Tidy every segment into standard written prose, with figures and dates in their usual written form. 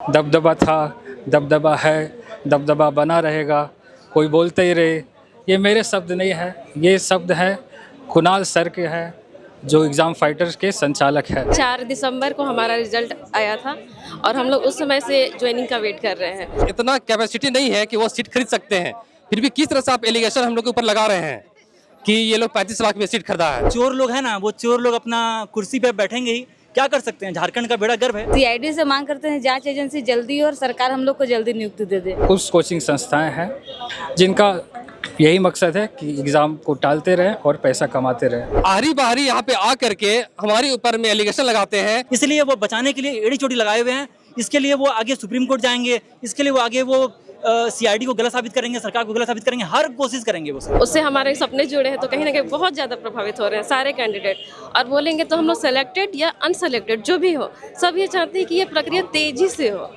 दबदबा था, दबदबा है, दबदबा बना रहेगा, कोई बोलते ही रहे। ये मेरे शब्द नहीं है, ये शब्द है कुणाल सर के है, जो एग्ज़ाम फाइटर्स के संचालक है। 4 दिसंबर को हमारा रिजल्ट आया था और हम लोग उस समय से ज्वाइनिंग का वेट कर रहे हैं। इतना कैपेसिटी नहीं है कि वो सीट खरीद सकते हैं, फिर भी किस तरह से आप एलिगेशन हम लोग के ऊपर लगा रहे हैं कि ये लोग 35 लाख में सीट खरीदा है। चोर लोग हैं ना, वो चोर लोग अपना कुर्सी पे बैठेंगे ही, क्या कर सकते हैं। झारखंड का बेड़ा गर्व है। सीआईडी से मांग करते हैं जांच एजेंसी जल्दी और सरकार हम लोग को जल्दी नियुक्ति दे दे। कुछ कोचिंग संस्थाएं हैं जिनका यही मकसद है कि एग्ज़ाम को टालते रहें और पैसा कमाते रहें। आहरी बाहरी यहाँ पे आ करके हमारे ऊपर में एलिगेशन लगाते हैं। इसलिए वो बचाने के लिए एड़ी चोटी लगाए हुए हैं। इसके लिए वो आगे सुप्रीम कोर्ट जाएंगे, इसके लिए वो आगे वो सीआईडी को गलत साबित करेंगे, सरकार को गलत साबित करेंगे, हर कोशिश करेंगे वो सब। उससे हमारे सपने जुड़े हैं तो कहीं ना कहीं बहुत ज़्यादा प्रभावित हो रहे हैं सारे कैंडिडेट। और बोलेंगे तो हम लोग सेलेक्टेड या अनसेलेक्टेड जो भी हो, सब ये चाहते हैं कि ये प्रक्रिया तेजी से हो।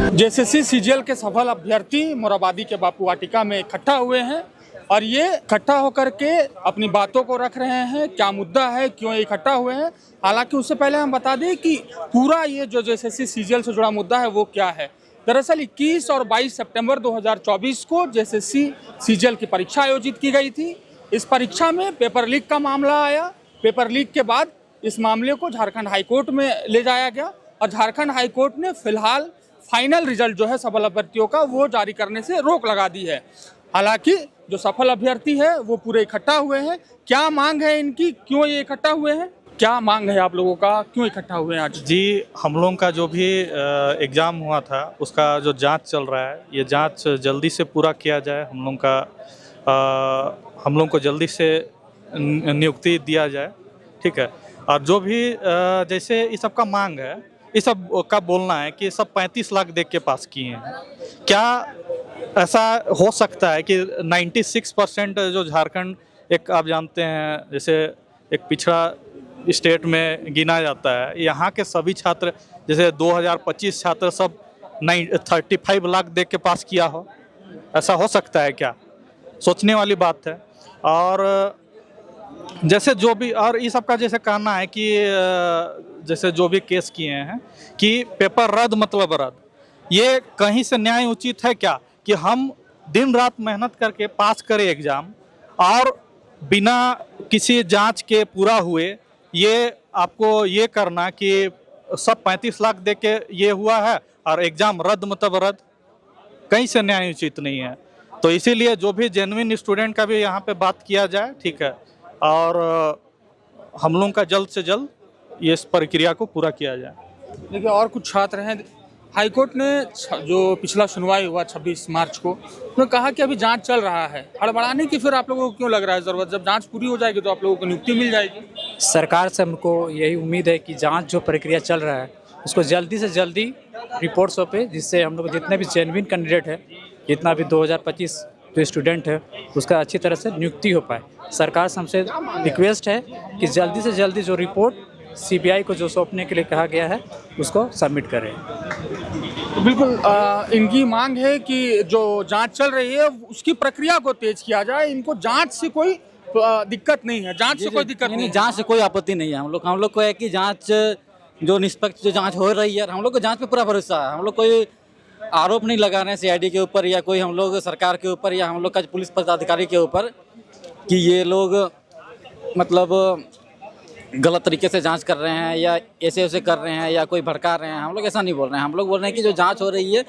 जेएसएससी सीजीएल के सफल अभ्यर्थी मोराबादी के बापू वाटिका में इकट्ठा हुए हैं और ये इकट्ठा होकर के अपनी बातों को रख रहे हैं। क्या मुद्दा है, क्यों ये इकट्ठा हुए हैं। हालांकि उससे पहले हम बता दें कि पूरा ये जो जेएसएससी सीजीएल से जुड़ा मुद्दा है वो क्या है। दरअसल 21 और 22 सितंबर 2024 को जेएसएससी सीजीएल की परीक्षा आयोजित की गई थी। इस परीक्षा में पेपर लीक का मामला आया। पेपर लीक के बाद इस मामले को झारखंड हाईकोर्ट में ले जाया गया और झारखंड हाईकोर्ट ने फिलहाल फाइनल रिजल्ट जो है सफल अभ्यर्थियों का वो जारी करने से रोक लगा दी है। हालांकि जो सफल अभ्यर्थी है वो पूरे इकट्ठा हुए हैं। क्या मांग है इनकी, क्यों ये इकट्ठा हुए हैं, क्या मांग है आप लोगों का, क्यों इकट्ठा हुए हैं आज? जी, हम लोगों का जो भी एग्ज़ाम हुआ था उसका जो जांच चल रहा है, ये जांच जल्दी से पूरा किया जाए। हम लोग को जल्दी से नियुक्ति दिया जाए, ठीक है। और जो भी जैसे इस सब का मांग है, इस सब का बोलना है कि सब 35 लाख देख के पास किए हैं। क्या ऐसा हो सकता है कि 96% जो झारखंड, एक आप जानते हैं जैसे एक पिछड़ा स्टेट में गिना जाता है, यहाँ के सभी छात्र जैसे 2025 छात्र सब 35 लाख देख के पास किया हो, ऐसा हो सकता है क्या? सोचने वाली बात है। और जैसे जो भी, और ये सब का जैसे कहना है कि जैसे जो भी केस किए हैं कि पेपर रद्द मतलब रद्द, ये कहीं से न्याय उचित है क्या कि हम दिन रात मेहनत करके पास करें एग्ज़ाम और बिना किसी जांच के पूरा हुए ये आपको ये करना कि सब 35 लाख दे के ये हुआ है और एग्ज़ाम रद्द मतलब रद्द, कहीं से न्याय उचित नहीं है। तो इसीलिए जो भी जेन्युइन स्टूडेंट का भी यहाँ पे बात किया जाए, ठीक है, और हम लोगों का जल्द से जल्द ये इस प्रक्रिया को पूरा किया जाए। देखिए, और कुछ छात्र हैं। हाईकोर्ट ने जो पिछला सुनवाई हुआ 26 मार्च को, उन्होंने कहा कि अभी जांच चल रहा है। हड़बड़ाने की फिर आप लोगों को क्यों लग रहा है ज़रूरत? जब जांच पूरी हो जाएगी तो आप लोगों को नियुक्ति मिल जाएगी। सरकार से हमको यही उम्मीद है कि जांच जो प्रक्रिया चल रहा है उसको जल्दी से जल्दी रिपोर्ट सौंपे, जिससे हम लोग जितने भी जेन्युइन कैंडिडेट है, जितना भी 2025 जो स्टूडेंट है, उसका अच्छी तरह से नियुक्ति हो पाए। सरकार से हमसे रिक्वेस्ट है कि जल्दी से जल्दी जो रिपोर्ट सीबीआई को जो सौंपने के लिए कहा गया है उसको सबमिट करें। बिल्कुल, इनकी मांग है कि जो जांच चल रही है उसकी प्रक्रिया को तेज किया जाए। इनको जांच से कोई दिक्कत नहीं है, जांच से कोई दिक्कत नहीं है। जांच से कोई आपत्ति नहीं है। हम लोग को है कि जांच जो निष्पक्ष जो जांच हो रही है, हम लोग को जांच पे पूरा भरोसा है। हम लोग कोई आरोप नहीं लगा रहे हैं सीआईडी के ऊपर या कोई हम लोग सरकार के ऊपर या हम लोग का पुलिस पदाधिकारी के ऊपर कि ये लोग मतलब गलत तरीके से जांच कर रहे हैं या ऐसे वैसे कर रहे हैं या कोई भड़का रहे हैं। हम लोग ऐसा नहीं बोल रहे हैं। हम लोग बोल रहे हैं कि जो जांच हो रही है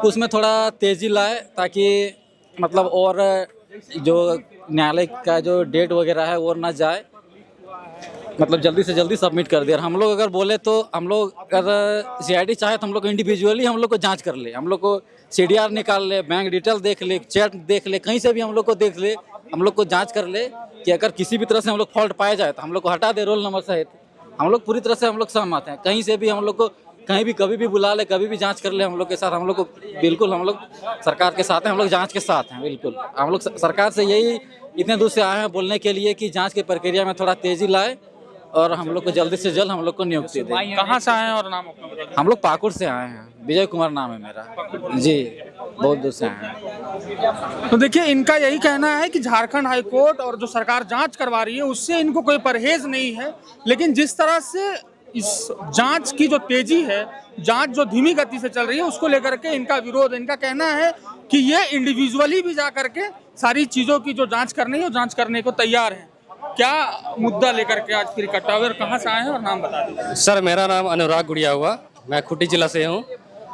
उसमें थोड़ा तेज़ी लाए, ताकि मतलब और जो न्यायालय का जो डेट वगैरह है वो ना जाए, मतलब जल्दी से जल्दी सबमिट कर दे। और हम लोग अगर बोले तो हम लोग अगर सीआईडी चाहे तो हम लोग को इंडिविजुअली हम लोग को जांच कर ले, हम लोग को सीडीआर निकाल ले, बैंक डिटेल देख ले, चैट देख ले, कहीं से भी हम लोग को देख ले, हम लोग को जांच कर ले कि अगर किसी भी तरह से हम लोग फॉल्ट पाया जाए तो हम लोग को हटा दे रोल नंबर सहित। हम लोग पूरी तरह से हम लोग सहमत हैं। कहीं से भी हम लोग को कहीं भी कभी भी बुला ले, कभी भी जांच कर ले हम लोग के साथ। हम लोग को बिल्कुल, हम लोग सरकार के साथ हैं, हम लोग जांच के साथ हैं। बिल्कुल हम लोग सरकार से यही इतने दूर से आए हैं बोलने के लिए कि जांच की प्रक्रिया में थोड़ा तेज़ी लाए और हम लोग को जल्दी से जल्द हम लोग को नियुक्ति दें। कहाँ से आए हैं और नाम अपना बता दीजिए। हम लोग पाकुड़ से आए हैं, विजय कुमार नाम है मेरा जी, बहुत दूर से आए हैं। तो देखिए, इनका यही कहना है कि झारखंड हाईकोर्ट और जो सरकार जांच करवा रही है उससे इनको कोई परहेज नहीं है, लेकिन जिस तरह से इस जांच की जो तेजी है, जांच जो धीमी गति से चल रही है, उसको लेकर के इनका विरोध, इनका कहना है कि ये इंडिविजुअली भी जा करके सारी चीज़ों की जो जांच करनी है वो जांच करने को तैयार है। क्या मुद्दा लेकर के आज फिर इकट्ठा हुए और कहाँ से आए हैं और नाम बता दीजिए। सर मेरा नाम अनुराग गुड़िया हुआ, मैं खूंटी जिला से हूँ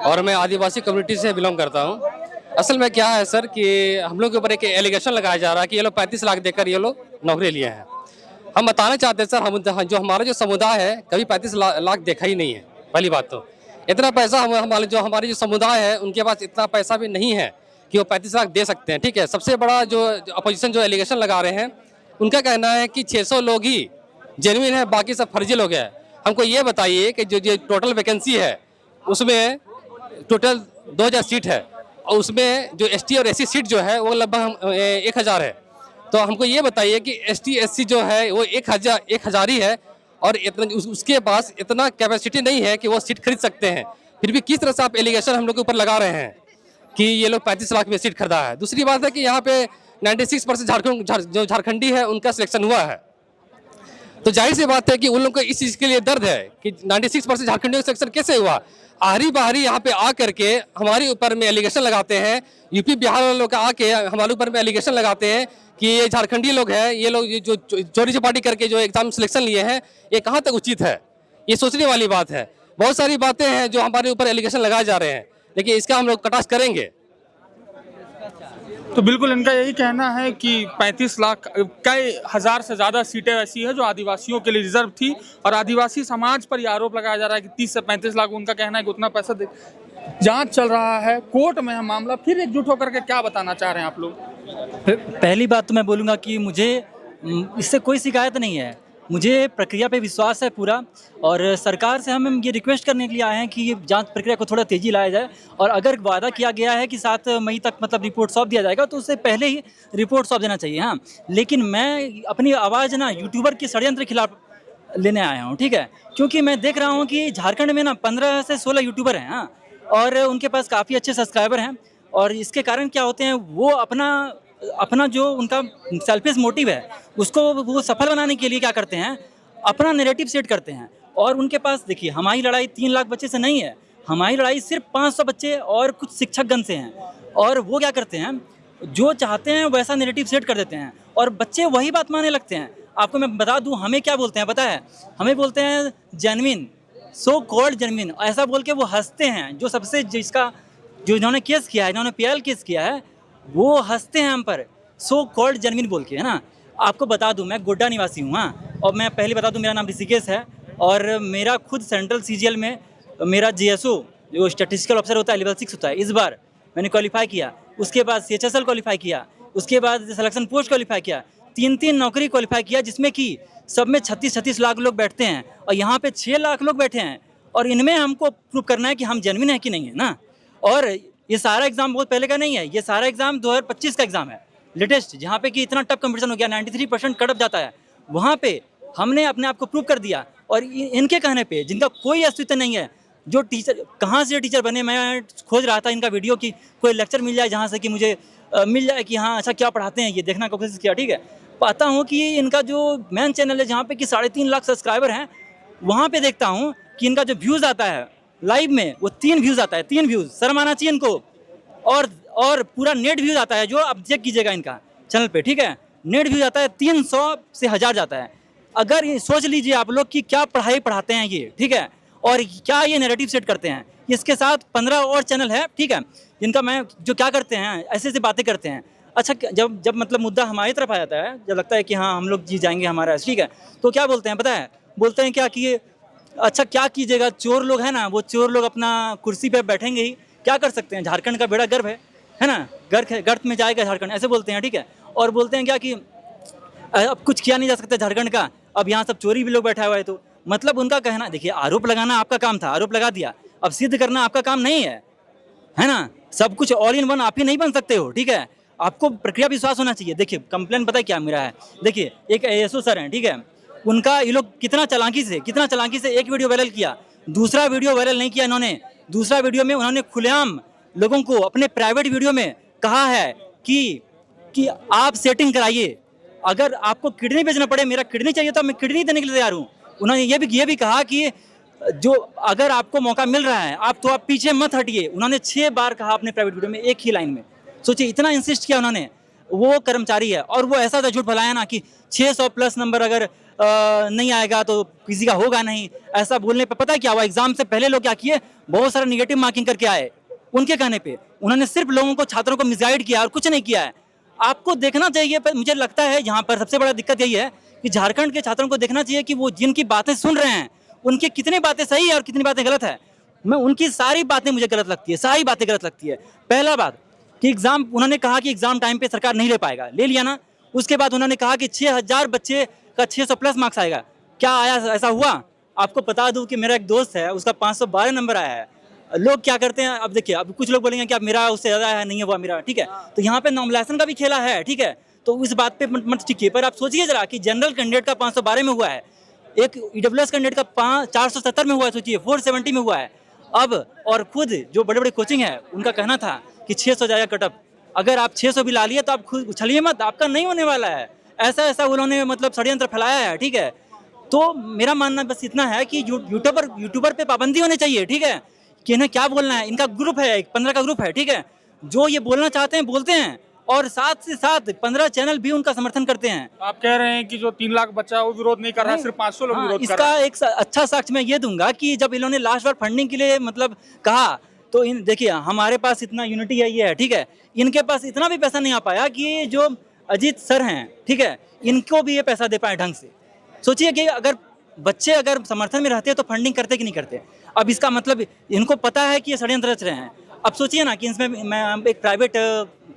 और मैं आदिवासी कम्युनिटी से बिलोंग करता हूँ। असल में क्या है सर कि हम लोग के ऊपर एक एलिगेशन लगाया जा रहा है कि ये लोग 35 लाख देकर ये लोग नौकरी लिए हैं। हम बताना चाहते हैं सर, हम जो हमारा जो समुदाय है कभी 35 लाख देखा ही नहीं है। पहली बात तो इतना पैसा हमारे जो समुदाय है उनके पास इतना पैसा भी नहीं है कि वो 35 लाख दे सकते हैं। ठीक है, सबसे बड़ा जो अपोजिशन जो एलिगेशन लगा रहे हैं उनका कहना है कि 600 लोग ही जेन्युइन है, बाकी सब फर्जी लोग हैं। हमको ये बताइए कि जो टोटल वैकेंसी है उसमें टोटल 2000 सीट है और उसमें जो ST और SC सीट जो है वो लगभग 1000 है। तो हमको ये बताइए कि ST SC जो है वो 1000 ही है और इतना उसके पास इतना कैपेसिटी नहीं है कि वो सीट खरीद सकते हैं। फिर भी किस तरह से आप एलिगेशन हम लोग के ऊपर लगा रहे हैं कि ये लोग 35 लाख में सीट खरीदा है। दूसरी बात है कि यहाँ पे 96% जो झारखंडी है उनका सिलेक्शन हुआ है। तो जाहिर सी बात है कि उन लोगों को इस चीज़ के लिए दर्द है कि 96% झारखंडियों का सिलेक्शन कैसे हुआ। आहरी बाहरी यहाँ पे आ करके हमारे ऊपर में एलिगेशन लगाते हैं, यूपी बिहार वाले लोग आके हमारे ऊपर में एलिगेशन लगाते हैं कि ये झारखंडी लोग हैं, ये लोग जो चोरी चपाटी करके जो एग्जाम सिलेक्शन लिए हैं, ये कहाँ तक उचित है। ये सोचने वाली बात है। बहुत सारी बातें हैं जो हमारे ऊपर एलिगेशन लगाए जा रहे हैं, लेकिन इसका हम लोग कटाक्ष करेंगे। तो बिल्कुल इनका यही कहना है कि 35 लाख कई हज़ार से ज़्यादा सीटें ऐसी है जो आदिवासियों के लिए रिजर्व थी और आदिवासी समाज पर यह आरोप लगाया जा रहा है कि 30 से 35 लाख उनका कहना है कि उतना पैसा दे। जांच चल रहा है, कोर्ट में है मामला, फिर एकजुट होकर के क्या बताना चाह रहे हैं आप लोग? पहली बात तो मैं बोलूँगा कि मुझे इससे कोई शिकायत नहीं है, मुझे प्रक्रिया पे विश्वास है पूरा। और सरकार से हम ये रिक्वेस्ट करने के लिए आए हैं कि ये जांच प्रक्रिया को थोड़ा तेज़ी लाया जाए और अगर वादा किया गया है कि 7 मई तक मतलब रिपोर्ट सौंप दिया जाएगा तो उससे पहले ही रिपोर्ट सौंप देना चाहिए। हाँ, लेकिन मैं अपनी आवाज़ ना यूट्यूबर के षड्यंत्र के खिलाफ लेने आया हूँ, ठीक है, क्योंकि मैं देख रहा हूँ कि झारखंड में ना 15 से 16 यूट्यूबर हैं। हाँ, और उनके पास काफ़ी अच्छे सब्सक्राइबर हैं और इसके कारण क्या होते हैं, वो अपना जो उनका सेल्फिश मोटिव है उसको वो सफल बनाने के लिए क्या करते हैं, अपना नैरेटिव सेट करते हैं। और उनके पास देखिए, हमारी लड़ाई 3 लाख बच्चे से नहीं है, हमारी लड़ाई सिर्फ 500 बच्चे और कुछ शिक्षकगण से हैं। और वो क्या करते हैं, जो चाहते हैं वैसा नैरेटिव सेट कर देते हैं और बच्चे वही बात मानने लगते हैं। आपको मैं बता दूं हमें क्या बोलते हैं, पता है, हमें बोलते हैं जेन्युइन, सो कॉल्ड जेन्युइन, ऐसा बोल के वो हंसते हैं। जो सबसे जो इन्होंने केस किया है, इन्होंने PL केस किया है, वो हंसते हैं हम पर, सो कॉल्ड जेन्युइन बोल के, है ना। आपको बता दूं मैं गोड्डा निवासी हूँ। हाँ, और मैं पहले बता दूं मेरा नाम ऋषिकेश है और मेरा खुद सेंट्रल CGL में मेरा GSO जो स्टैटिस्टिकल ऑफिसर होता है लेवल 6 होता है, इस बार मैंने क्वालिफाई किया। उसके बाद CHSL क्वालिफाई किया, उसके बाद सिलेक्शन पोस्ट क्वालिफाई किया, 3 नौकरी क्वालिफाई किया, जिसमें कि सब में 36 लाख लोग बैठते हैं और यहाँ पे 6 लाख लोग बैठे हैं और इनमें हमको प्रूव करना है कि हम जेन्युइन है कि नहीं है ना। और ये सारा एग्जाम बहुत पहले का नहीं है, ये सारा एग्जाम 2025 का एग्जाम है, लेटेस्ट, जहाँ पे कि इतना टफ कंपटीशन हो गया, 93% कट ऑफ जाता है, वहाँ पे हमने अपने आप को प्रूव कर दिया। और इनके कहने पे, जिनका कोई अस्तित्व नहीं है, जो टीचर कहाँ से टीचर बने, मैं खोज रहा था इनका वीडियो की कोई लेक्चर मिल जाए जहाँ से कि मुझे मिल जाए कि हाँ अच्छा क्या पढ़ाते हैं, ये देखना का कोशिश किया, ठीक है। पाता हूँ कि इनका जो मेन चैनल है जहाँ पे कि 3.5 लाख सब्सक्राइबर हैं, वहाँ पे देखता हूँ कि इनका जो व्यूज़ आता है लाइव में वो 3 व्यूज़ आता है, 3 व्यूज़, शर्म आना चाहिए इनको। और पूरा नेट व्यूज़ आता है, जो आप चेक कीजिएगा इनका चैनल पे, ठीक है, नेट व्यूज़ आता है 300 से 1000 जाता है। अगर ये सोच लीजिए आप लोग कि क्या पढ़ाई पढ़ाते हैं ये, ठीक है, और क्या ये नैरेटिव सेट करते हैं। इसके साथ 15 और चैनल है, ठीक है, जिनका मैं जो क्या करते हैं, ऐसे ऐसे बातें करते हैं। अच्छा, जब मतलब मुद्दा हमारी तरफ आ जाता है, जब लगता है कि हाँ हम लोग जीत जाएंगे हमारा, ठीक है, तो क्या बोलते हैं पता है, बोलते हैं क्या कि अच्छा क्या कीजिएगा, चोर लोग हैं ना, वो चोर लोग अपना कुर्सी पे बैठेंगे ही, क्या कर सकते हैं, झारखंड का बेड़ा गर्व है ना, गर्त में जाएगा झारखंड, ऐसे बोलते हैं, ठीक है। और बोलते हैं क्या कि अब कुछ किया नहीं जा सकता झारखंड का, अब यहाँ सब चोरी भी लोग बैठा हुआ है। तो मतलब उनका कहना, देखिए, आरोप लगाना आपका काम था, आरोप लगा दिया, अब सिद्ध करना आपका काम नहीं है ना। सब कुछ ऑल इन वन आप ही नहीं बन सकते हो, ठीक है, आपको प्रक्रिया विश्वास होना चाहिए। देखिए, कंप्लेन पता है क्या मेरा है, देखिए, एक ASO सर हैं, ठीक है, उनका ये लोग कितना चालाकी से एक वीडियो वायरल किया, दूसरा वीडियो वायरल नहीं किया इन्होंने। दूसरा वीडियो में उन्होंने खुलेआम लोगों को अपने प्राइवेट वीडियो में कहा है कि आप सेटिंग कराइए, अगर आपको किडनी बेचना पड़े, मेरा किडनी चाहिए तो मैं किडनी देने के लिए तैयार हूँ, उन्होंने ये भी कहा कि जो अगर आपको मौका मिल रहा है आप पीछे मत हटिए। उन्होंने 6 बार कहा अपने प्राइवेट वीडियो में एक ही लाइन में। सोचिए इतना इंसिस्ट किया उन्होंने। वो कर्मचारी है और वो ऐसा झूठ फैलाया ना कि 600 प्लस नंबर अगर नहीं आएगा तो किसी का होगा नहीं। ऐसा बोलने पे पता है क्या हुआ? एग्जाम से पहले लोग क्या किए, बहुत सारा निगेटिव मार्किंग करके आए। उनके कहने पे उन्होंने सिर्फ लोगों को, छात्रों को मिसगाइड किया और कुछ नहीं किया है। आपको देखना चाहिए। पर मुझे लगता है यहाँ पर सबसे बड़ा दिक्कत यही है कि झारखंड के छात्रों को देखना चाहिए कि वो जिनकी बातें सुन रहे हैं उनकी कितनी बातें सही है और कितनी बातें गलत है। मैं उनकी सारी बातें मुझे गलत लगती है, सारी बातें गलत लगती है। पहला बात कि एग्जाम, उन्होंने कहा कि एग्जाम टाइम पे सरकार नहीं ले पाएगा, ले लिया ना। उसके बाद उन्होंने कहा कि 6000 बच्चे का 600 प्लस मार्क्स आएगा। क्या आया? ऐसा हुआ? आपको बता दूं कि मेरा एक दोस्त है, उसका 512 नंबर आया है। लोग क्या करते हैं, अब देखिए, अब कुछ लोग बोलेंगे कि अब मेरा उससे ज़्यादा है, नहीं हुआ मेरा, ठीक है। तो यहाँ पे नॉमिनेशन का भी खेला है, ठीक है। तो इस बात पे मत टिकिए। पर आप सोचिए जरा कि जनरल कैंडिडेट का 512 में हुआ है, एक ईडब्ल्यूएस कैंडिडेट का 470 में हुआ है, सोचिए 470 में हुआ है। अब और खुद जो बड़े बड़े कोचिंग है उनका कहना था कि 600 जाएगा कटअप। अगर आप 600 भी ला लिए तो आप खुद उछलिए मत, आपका नहीं होने वाला है। ऐसा उन्होंने मतलब षड्यंत्र फैलाया है, ठीक है। तो मेरा मानना बस इतना है कि यूट्यूबर पे पाबंदी होनी चाहिए, ठीक है, कि इन्हें क्या बोलना है। इनका ग्रुप है, 15 का ग्रुप है, ठीक है, जो ये बोलना चाहते हैं बोलते हैं और साथ से साथ 15 चैनल भी उनका समर्थन करते हैं। आप कह रहे हैं कि जो 3 लाख बच्चा है वो विरोध नहीं कर रहा है, सिर्फ 500 लोग विरोध कर इसका रहे हैं। एक अच्छा साक्ष्य मैं ये दूंगा कि जब इन्होंने लास्ट बार फंडिंग के लिए मतलब कहा तो इन देखिए हमारे पास इतना यूनिटी है, ये है, ठीक है। इनके पास इतना भी पैसा नहीं आ पाया कि जो अजीत सर हैं, ठीक है, इनको भी ये पैसा दे पाए ढंग से। सोचिए कि अगर बच्चे अगर समर्थन में रहते तो फंडिंग करते कि नहीं करते। अब इसका मतलब इनको पता है कि ये षड्यंत्र रच रहे हैं। अब सोचिए ना कि इसमें मैं एक प्राइवेट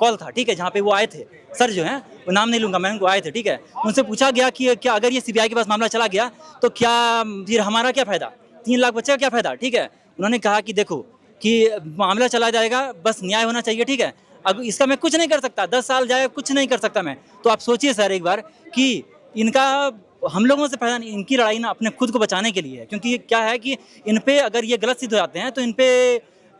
कॉल था, ठीक है, जहाँ पे वो आए थे सर जो हैं, वो नाम नहीं लूँगा मैं, उनको आए थे, ठीक है। उनसे पूछा गया कि क्या अगर ये सीबीआई के पास मामला चला गया तो क्या फिर हमारा क्या फ़ायदा, 3 लाख बच्चे का क्या फ़ायदा, ठीक है। उन्होंने कहा कि देखो कि मामला चला जाएगा, बस न्याय होना चाहिए, ठीक है। अब इसका मैं कुछ नहीं कर सकता, 10 साल जाए कुछ नहीं कर सकता मैं। तो आप सोचिए सर एक बार कि इनका हम लोगों से फायदा नहीं, इनकी लड़ाई ना अपने खुद को बचाने के लिए है। क्योंकि क्या है कि इन पे अगर ये गलत सिद्ध हो जाते हैं तो इन पे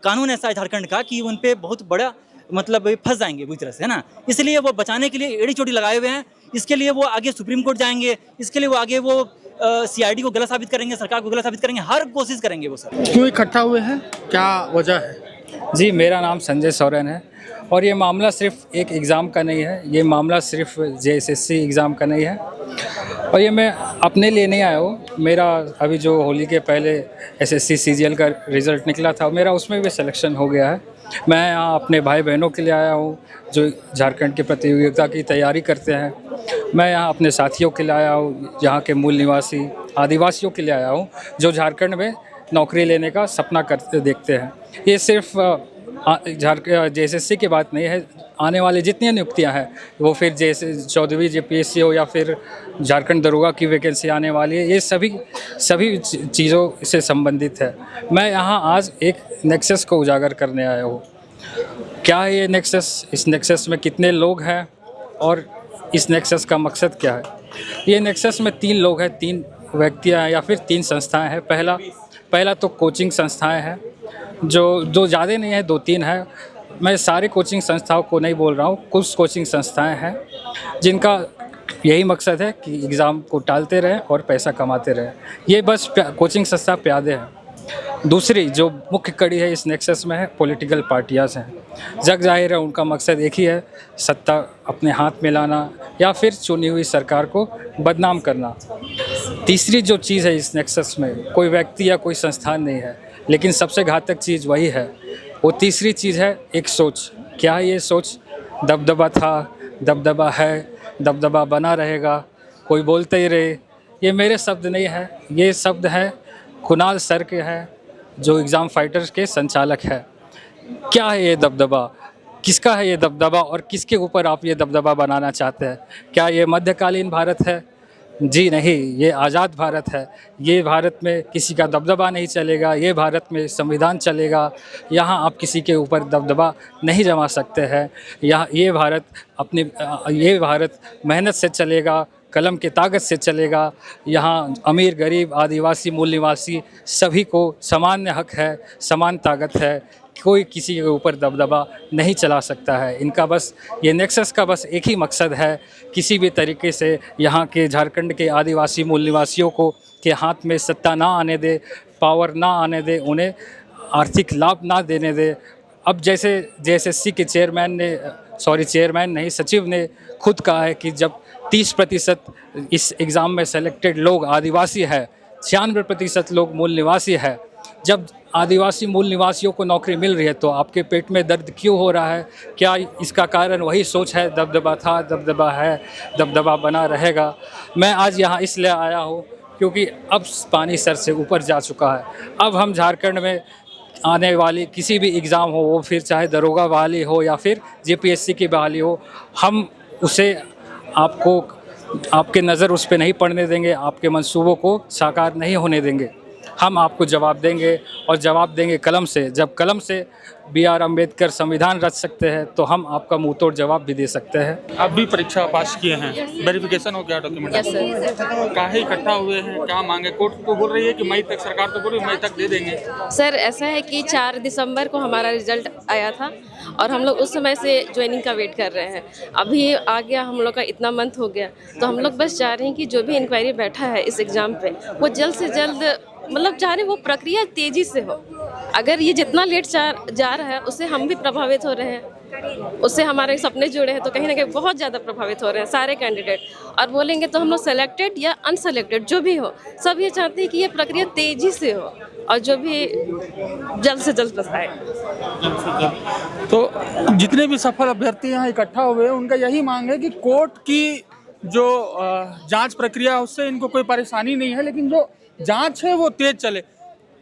कानून ऐसा है झारखंड का कि उन पे बहुत बड़ा मतलब फंस जाएंगे बुरी तरह से, है ना। इसलिए वो बचाने के लिए एड़ी चोटी लगाए हुए हैं। इसके लिए वो आगे सुप्रीम कोर्ट जाएंगे, इसके लिए वो आगे वो सीआईडी को गलत साबित करेंगे, सरकार को गलत साबित करेंगे, हर कोशिश करेंगे वो सर। क्यों इकट्ठा हुए हैं, क्या वजह है? जी, मेरा नाम संजय सोरेन है और ये मामला सिर्फ एक एग्ज़ाम का नहीं है, ये मामला सिर्फ जेएसएससी एग्ज़ाम का नहीं है। और ये मैं अपने लिए नहीं आया हूँ। मेरा अभी जो होली के पहले एसएससी सीजीएल का रिज़ल्ट निकला था, मेरा उसमें भी सिलेक्शन हो गया है। मैं यहाँ अपने भाई बहनों के लिए आया हूँ जो झारखंड की प्रतियोगिता की तैयारी करते हैं। मैं यहाँ अपने साथियों के लिए आया हूँ, यहाँ के मूल निवासी आदिवासियों के लिए आया हूँ जो झारखंड में नौकरी लेने का सपना करते देखते हैं। ये सिर्फ जेएसएससी की बात नहीं है, आने वाली जितनी नियुक्तियां हैं वो फिर जैसे 14वीं जेपीएससी हो या फिर झारखंड दरोगा की वैकेंसी आने वाली है, ये सभी चीज़ों से संबंधित है। मैं यहाँ आज एक नेक्सस को उजागर करने आया हूँ। क्या है ये नेक्सस, इस नेक्सस में कितने लोग हैं और इस नेक्सस का मकसद क्या है? ये नेक्सस में 3 लोग हैं, 3 व्यक्तियाँ हैं या फिर 3 संस्थाएँ हैं। पहला तो कोचिंग संस्थाएँ हैं जो ज़्यादा नहीं है, 2-3 है। मैं सारे कोचिंग संस्थाओं को नहीं बोल रहा हूँ, कुछ कोचिंग संस्थाएं हैं जिनका यही मकसद है कि एग्ज़ाम को टालते रहें और पैसा कमाते रहें। ये बस कोचिंग संस्था प्यादे हैं। दूसरी जो मुख्य कड़ी है इस नेक्सस में है, पॉलिटिकल पार्टियाँ हैं। जग जाहिर है उनका मकसद एक ही है, सत्ता अपने हाथ में लाना या फिर चुनी हुई सरकार को बदनाम करना। तीसरी जो चीज़ है इस नेक्सस में, कोई व्यक्ति या कोई संस्थान नहीं है, लेकिन सबसे घातक चीज़ वही है। वो तीसरी चीज़ है एक सोच। क्या है ये सोच? दबदबा था, दबदबा है, दबदबा बना रहेगा, कोई बोलते ही रहे। ये मेरे शब्द नहीं है, ये शब्द है कुणाल सर के हैं जो एग्ज़ाम फाइटर्स के संचालक है। क्या है ये दबदबा? किसका है ये दबदबा और किसके ऊपर आप ये दबदबा बनाना चाहते हैं? क्या ये मध्यकालीन भारत है? जी नहीं, ये आज़ाद भारत है। ये भारत में किसी का दबदबा नहीं चलेगा, ये भारत में संविधान चलेगा। यहाँ आप किसी के ऊपर दबदबा नहीं जमा सकते हैं। ये भारत मेहनत से चलेगा, कलम की ताकत से चलेगा। यहाँ अमीर गरीब आदिवासी मूल निवासी सभी को सामान्य हक है, समान ताकत है, कोई किसी के ऊपर दबदबा नहीं चला सकता है। इनका बस ये नेक्सस का बस एक ही मकसद है, किसी भी तरीके से यहाँ के झारखंड के आदिवासी मूल निवासियों को के हाथ में सत्ता ना आने दे, पावर ना आने दे, उन्हें आर्थिक लाभ ना देने दे। अब जैसे JSSC के चेयरमैन नहीं सचिव ने खुद कहा है कि जब 30% इस एग्ज़ाम में सेलेक्टेड लोग आदिवासी है, 96% लोग मूल निवासी है, जब आदिवासी मूल निवासियों को नौकरी मिल रही है तो आपके पेट में दर्द क्यों हो रहा है? क्या इसका कारण वही सोच है, दबदबा था, दबदबा है, दबदबा बना रहेगा? मैं आज यहाँ इसलिए आया हूँ क्योंकि अब पानी सर से ऊपर जा चुका है। अब हम झारखंड में आने वाली किसी भी एग्ज़ाम हो, वो फिर चाहे दरोगा बहाली हो या फिर JPSC की बहाली हो, हम उसे आपके नज़र उस पर नहीं पड़ने देंगे, आपके मंसूबों को साकार नहीं होने देंगे। हम आपको जवाब देंगे और जवाब देंगे कलम से। जब कलम से BR अम्बेडकर संविधान रच सकते हैं तो हम आपका मुंह तोड़ जवाब भी दे सकते हैं। आप भी परीक्षा पास किए हैं, वेरिफिकेशन हो गया डॉक्यूमेंट? Yes sir. काहे इकट्ठा हुए हैं, क्या मांगे? कोर्ट तो बोल रही है कि मई तक, सरकार तो बोल रही है मई तक दे देंगे। सर ऐसा है कि 4 दिसंबर को हमारा रिजल्ट आया था और हम लोग उस समय से ज्वाइनिंग का वेट कर रहे हैं। अभी आ गया हम लोग का इतना मंथ हो गया, तो हम लोग बस चाह रहे हैं कि जो भी इंक्वायरी बैठा है इस एग्ज़ाम पे वो जल्द से जल्द मतलब चाह रहे वो प्रक्रिया तेज़ी से हो। अगर ये जितना लेट जा रहा है उससे हम भी प्रभावित हो रहे हैं, उससे हमारे सपने जुड़े हैं, तो कहीं ना कहीं बहुत ज़्यादा प्रभावित हो रहे हैं सारे कैंडिडेट। और बोलेंगे तो हम लोग सेलेक्टेड या अनसेलेक्टेड जो भी हो, सब ये चाहते हैं कि ये प्रक्रिया तेज़ी से हो और जो भी जल्द से जल्द बस आए। तो जितने भी सफल अभ्यर्थी यहाँ इकट्ठा हुए हैं उनका यही मांग है कि कोर्ट की जो जांच प्रक्रिया है उससे इनको कोई परेशानी नहीं है, लेकिन जो जांच है वो तेज चले।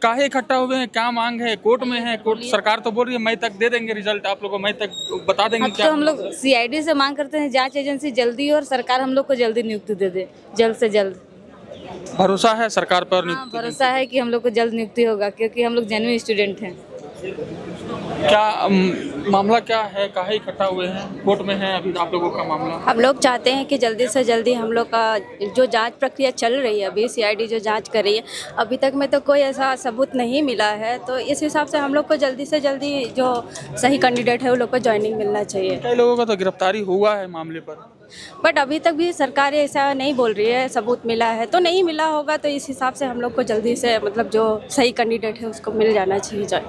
काहे इकट्ठा हुए हैं, क्या मांग है? कोर्ट में है, कोर्ट सरकार तो बोल रही है मई तक दे देंगे रिजल्ट, आप लोगों को मई तक बता देंगे क्या? तो हम लोग CID से मांग करते हैं जांच एजेंसी जल्दी और सरकार हम लोग को जल्दी नियुक्ति दे दे, जल्द से जल्द। भरोसा है सरकार पर? हाँ, भरोसा है कि हम लोग को जल्द नियुक्ति होगा क्योंकि हम लोग जेन्युइन स्टूडेंट हैं। क्या मामला क्या है, काहे इकट्ठा हुए हैं? कोर्ट में है अभी आप लोगों का मामला? हम लोग चाहते हैं कि जल्दी से जल्दी हम लोग का जो जांच प्रक्रिया चल रही है, अभी CID जो जांच कर रही है, अभी तक में तो कोई ऐसा सबूत नहीं मिला है, तो इस हिसाब से हम लोग को जल्दी से जल्दी जो सही कैंडिडेट है वो लोग को ज्वाइनिंग मिलना चाहिए। कई लोगों का तो गिरफ्तारी हुआ है मामले पर, बट अभी तक भी सरकार ऐसा नहीं बोल रही है सबूत मिला है, तो नहीं मिला होगा तो इस हिसाब से हम लोग को जल्दी से मतलब जो सही कैंडिडेट है उसको मिल जाना चाहिए।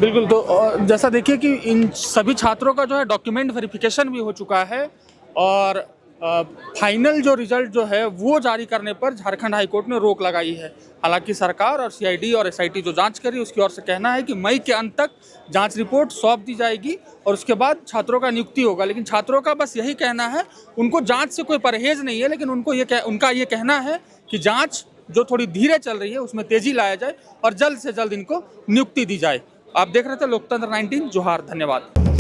बिल्कुल। तो जैसा देखिए कि इन सभी छात्रों का जो है डॉक्यूमेंट वेरिफिकेशन भी हो चुका है और फाइनल जो रिजल्ट जो है वो जारी करने पर झारखंड हाई कोर्ट ने रोक लगाई है। हालांकि सरकार और CID और SIT जो जांच करी उसकी ओर से कहना है कि मई के अंत तक जांच रिपोर्ट सौंप दी जाएगी और उसके बाद छात्रों का नियुक्ति होगा। लेकिन छात्रों का बस यही कहना है, उनको जांच से कोई परहेज नहीं है, लेकिन उनका ये कहना है कि जांच जो थोड़ी धीरे चल रही है उसमें तेजी लाया जाए और जल्द से जल्द इनको नियुक्ति दी जाए। आप देख रहे थे लोकतंत्र 19। जोहार, धन्यवाद।